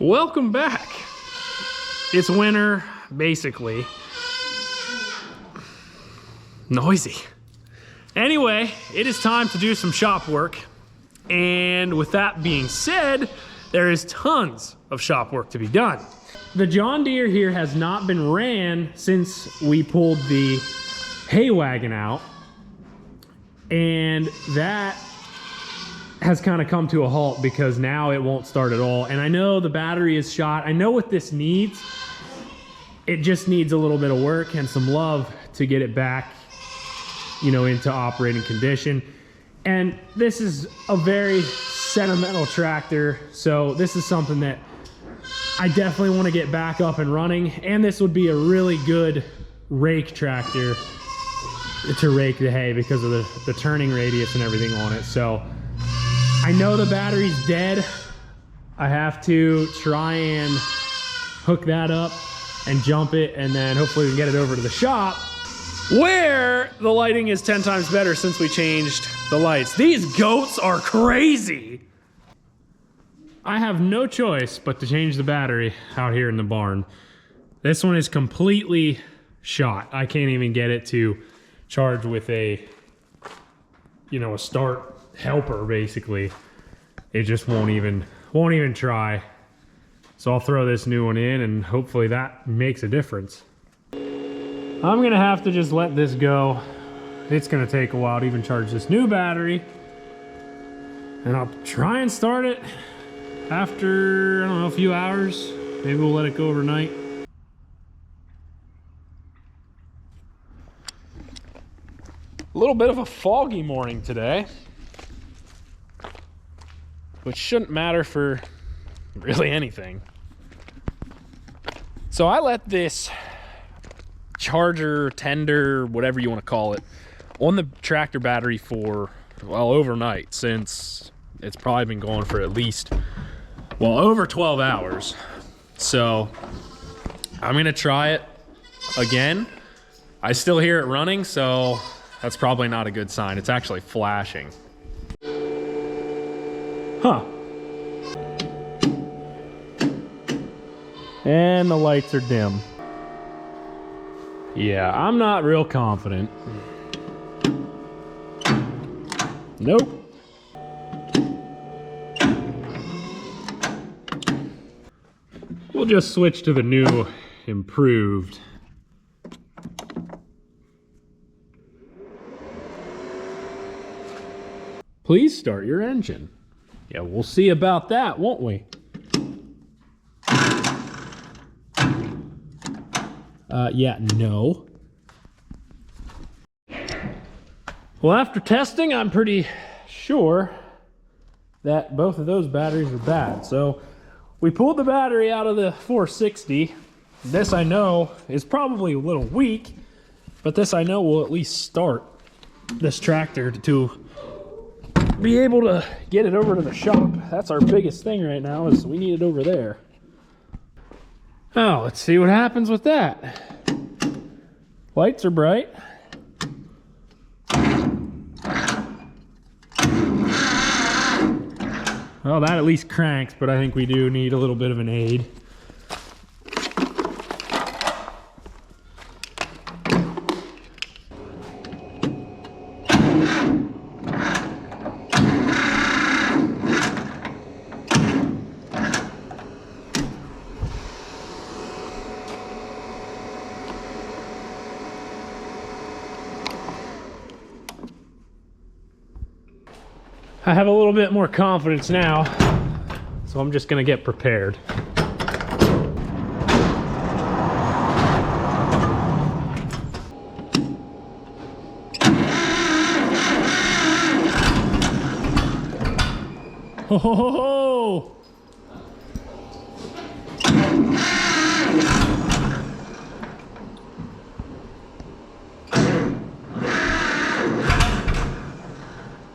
Welcome back. It's winter, basically. Noisy. Anyway, it is time to do some shop work. And with that being said, there is tons of shop work to be done. The John Deere here has not been ran since we pulled the hay wagon out. And that has kind of come to a halt because now it won't start at all. And I know the battery is shot. I know what this needs. It just needs a little bit of work and some love to get it back, you know, into operating condition. And this is a very sentimental tractor. So this is something that I definitely want to get back up and running. And this would be a really good rake tractor to rake the hay because of the turning radius and everything on it. So I know the battery's dead. I have to try and hook that up and jump it, and then hopefully we can get it over to the shop where the lighting is 10 times better since we changed the lights. These goats are crazy. I have no choice but to change the battery out here in the barn. This one is completely shot. I can't even get it to charge with a, you know, a start helper. Basically it just won't even try. So I'll throw this new one in and hopefully that makes a difference. I'm gonna have to just let this go. It's gonna take a while to even charge this new battery, and I'll try and start it after, I don't know, a few hours. Maybe we'll let it go overnight. A little bit of a foggy morning today, which shouldn't matter for really anything. So I let this charger, tender, whatever you want to call it, on the tractor battery for, well, overnight, since it's probably been going for at least, well, over 12 hours. So I'm gonna try it again. I still hear it running, so that's probably not a good sign. It's actually flashing. Huh. And the lights are dim. Yeah, I'm not real confident. Nope. We'll just switch to the new improved. Please start your engine. Yeah, we'll see about that, won't we? Yeah, no. Well, after testing, I'm pretty sure that both of those batteries are bad. So we pulled the battery out of the 460. This I know is probably a little weak, but this I know will at least start this tractor to be able to get it over to the shop. That's our biggest thing right now, is we need it over there. Oh, let's see what happens with that. Lights are bright. Well, that at least cranks, but I think we do need a little bit of an aid. I have a little bit more confidence now, so I'm just gonna get prepared. Ho ho ho ho!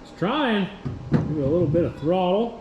It's trying. Give it a little bit of throttle.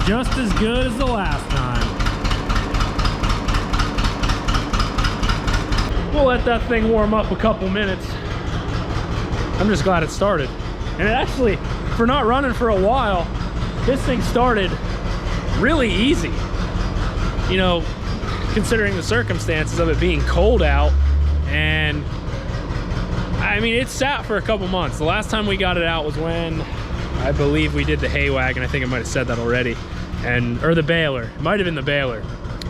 just as good as the last time. We'll let that thing warm up a couple minutes. I'm just glad it started. And it actually, for not running for a while, this thing started really easy. You know, considering the circumstances of it being cold out. And I mean, it sat for a couple months. The last time we got it out was when I believe we did the hay wagon. I think I might have said that already. Or the baler. It might have been the baler.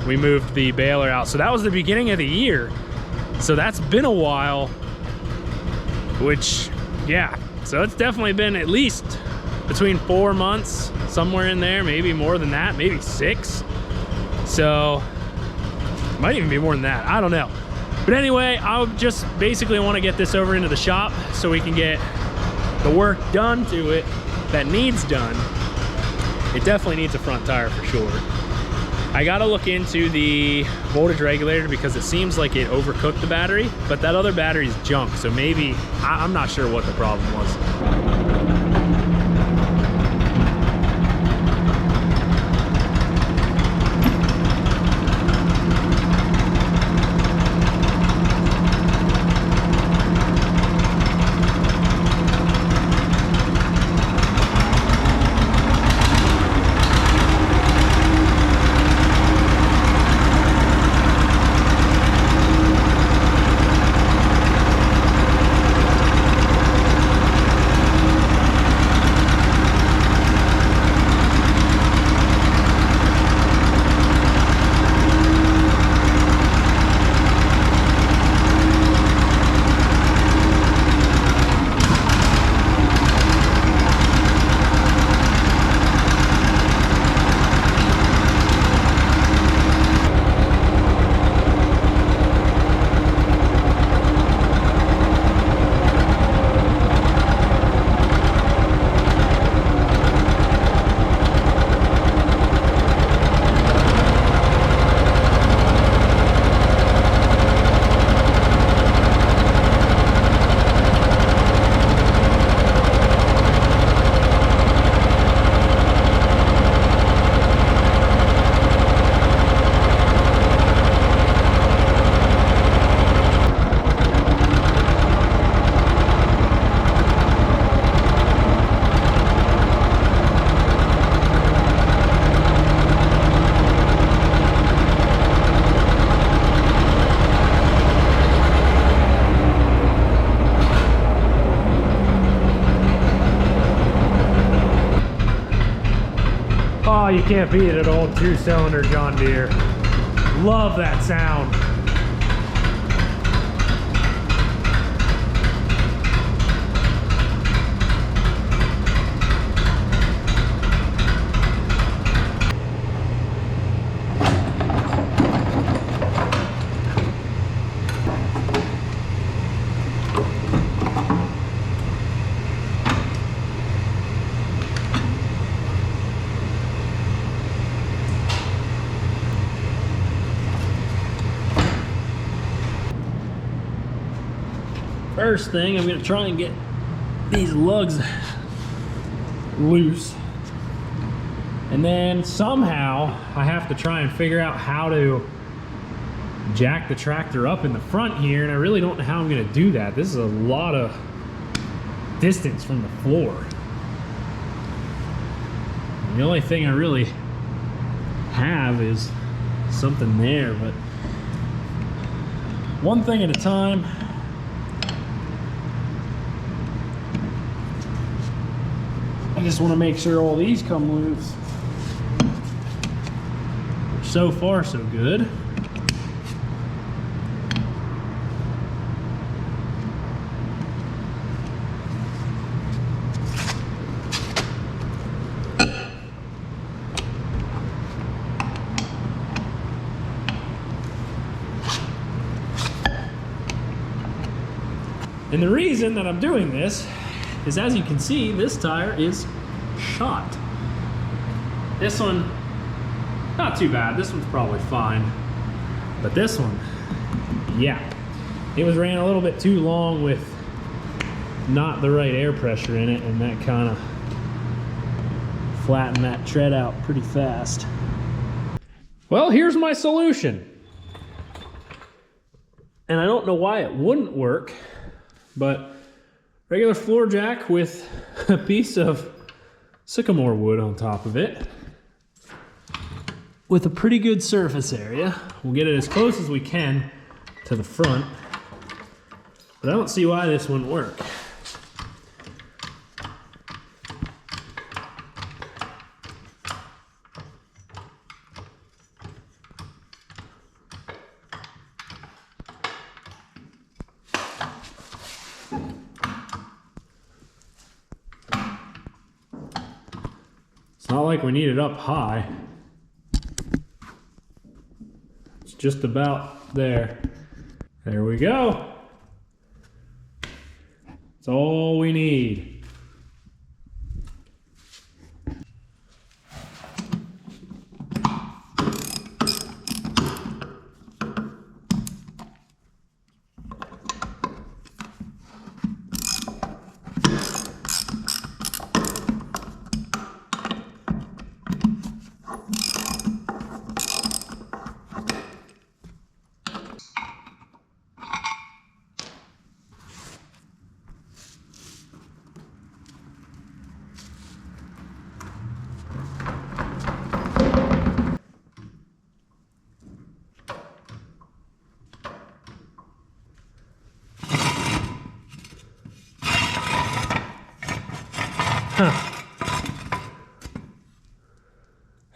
We moved the baler out. So that was the beginning of the year. So that's been a while, which, yeah. So it's definitely been at least between 4 months, somewhere in there, maybe more than that, maybe 6. So, might even be more than that, I don't know. But anyway, I would just basically want to get this over into the shop so we can get the work done to it that needs done. It definitely needs a front tire for sure. I gotta look into the voltage regulator because it seems like it overcooked the battery, but that other battery's junk, so maybe, I'm not sure what the problem was. Oh, you can't beat it, old 2-cylinder John Deere. Love that sound. First thing, I'm going to try and get these lugs loose, and then somehow I have to try and figure out how to jack the tractor up in the front here, and I really don't know how I'm going to do that. This is a lot of distance from the floor. And the only thing I really have is something there, but one thing at a time. I just want to make sure all these come loose. So far, so good. And the reason that I'm doing this is, as you can see, this tire is shot. This one, not too bad. This one's probably fine. But this one, yeah. It was ran a little bit too long with not the right air pressure in it, and that kind of flatten that tread out pretty fast. Well, here's my solution. And I don't know why it wouldn't work, but regular floor jack with a piece of sycamore wood on top of it with a pretty good surface area. We'll get it as close as we can to the front, but I don't see why this wouldn't work. It's not like we need it up high. It's just about there. There we go. That's all we need.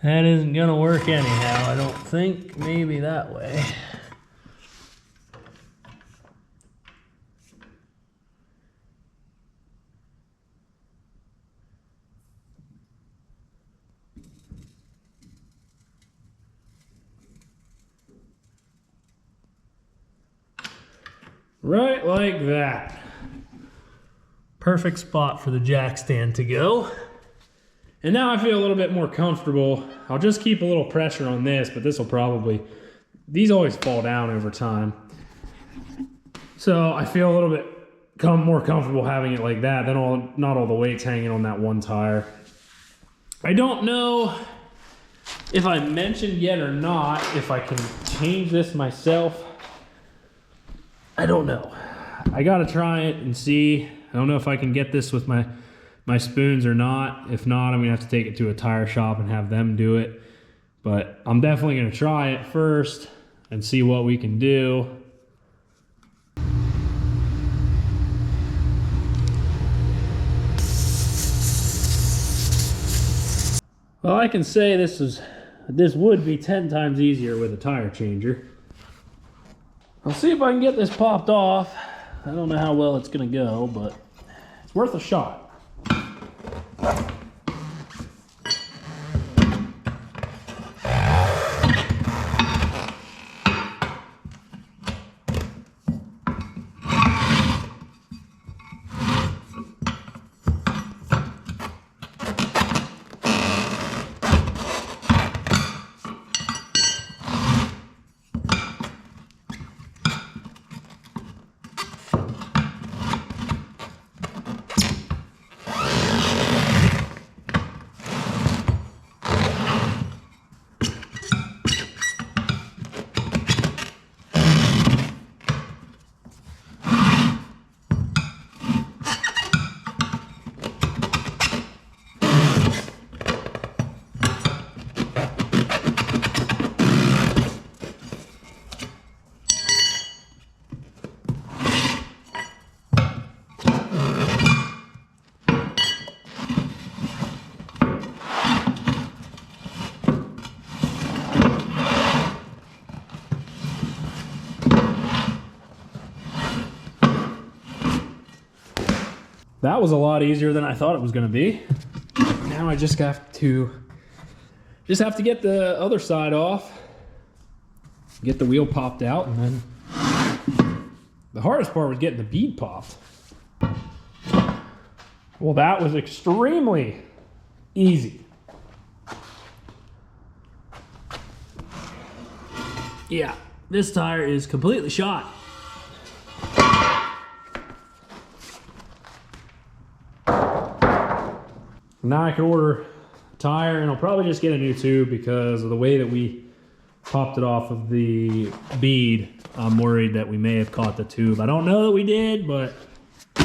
That isn't gonna work anyhow, I don't think. Maybe that way. Right like that. Perfect spot for the jack stand to go. And now I feel a little bit more comfortable. I'll just keep a little pressure on this, but this will probably, these always fall down over time. So I feel a little bit more comfortable having it like that than not all the weight's hanging on that one tire. I don't know if I mentioned yet or not, if I can change this myself. I don't know. I gotta try it and see. I don't know if I can get this with my spoons or not. If not, I'm gonna have to take it to a tire shop and have them do it. But I'm definitely gonna try it first and see what we can do. Well, I can say this would be 10 times easier with a tire changer. I'll see if I can get this popped off. I don't know how well it's gonna go, but it's worth a shot. That was a lot easier than I thought it was going to be. Now I just have to get the other side off, get the wheel popped out, and then the hardest part was getting the bead popped. Well, that was extremely easy. Yeah, this tire is completely shot. Now I can order a tire, and I'll probably just get a new tube because of the way that we popped it off of the bead. I'm worried that we may have caught the tube. I don't know that we did, but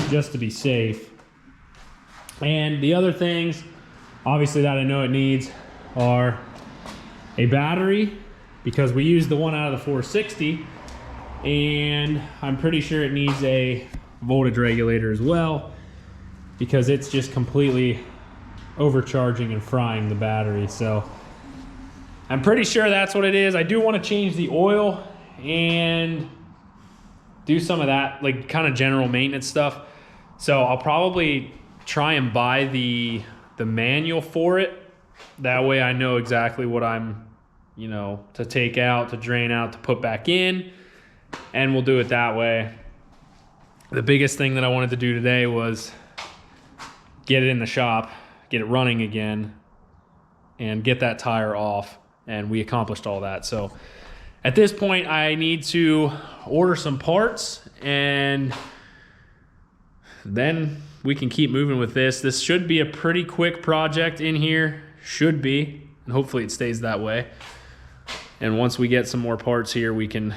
just to be safe. And the other things, obviously, that I know it needs are a battery, because we used the one out of the 460, and I'm pretty sure it needs a voltage regulator as well, because it's just completely overcharging and frying the battery. So I'm pretty sure that's what it is. I do want to change the oil and do some of that, like kind of general maintenance stuff. So I'll probably try and buy the manual for it. That way I know exactly what I'm, you know, to take out, to drain out, to put back in, and we'll do it that way. The biggest thing that I wanted to do today was get it in the shop, get it running again, and get that tire off, and we accomplished all that. So at this point, I need to order some parts, and then we can keep moving with this. This should be a pretty quick project in here, should be, and hopefully it stays that way. And once we get some more parts here, we can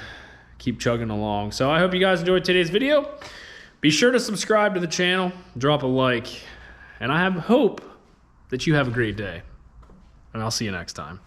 keep chugging along. So I hope you guys enjoyed today's video. Be sure to subscribe to the channel, drop a like, and I have hope that you have a great day. And I'll see you next time.